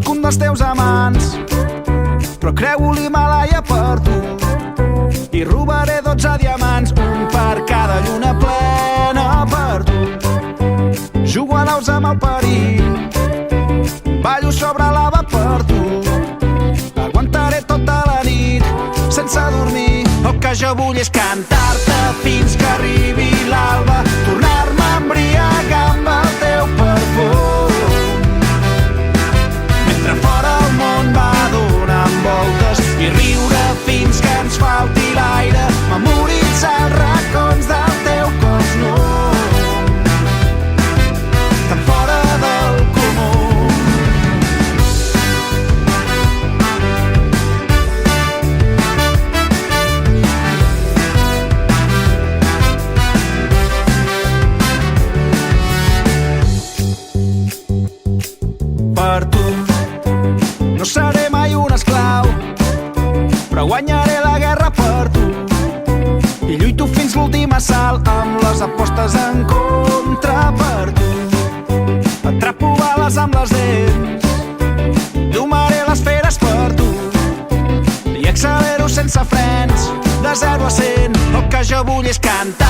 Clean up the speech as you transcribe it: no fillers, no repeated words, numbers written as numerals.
sóc un dels teus amants, però creu l'Himàlaia per tu i robaré 12 diamants, un per cada lluna plena per tu. Jugo a naus amb el perill, ballo sobre lava per tu, aguantaré tota la nit sense dormir. El que jo vull és cantar-te fins que arribi l'alba, tornar-me a embriagar amb el teu perfum, mentre fora el món va donant voltes, i riure fins que ens falti l'aire, memoritzar els racons del teu cos nu, tan fora del comú. Per tu no seré mai un esclau, però guanyaré la guerra per tu i lluito fins l'últim assalt amb les apostes en contra per tu. Atrapo bales amb les dents, domaré les feres per tu i accelero sense frens de 0 a 100. El que jo vull és cantar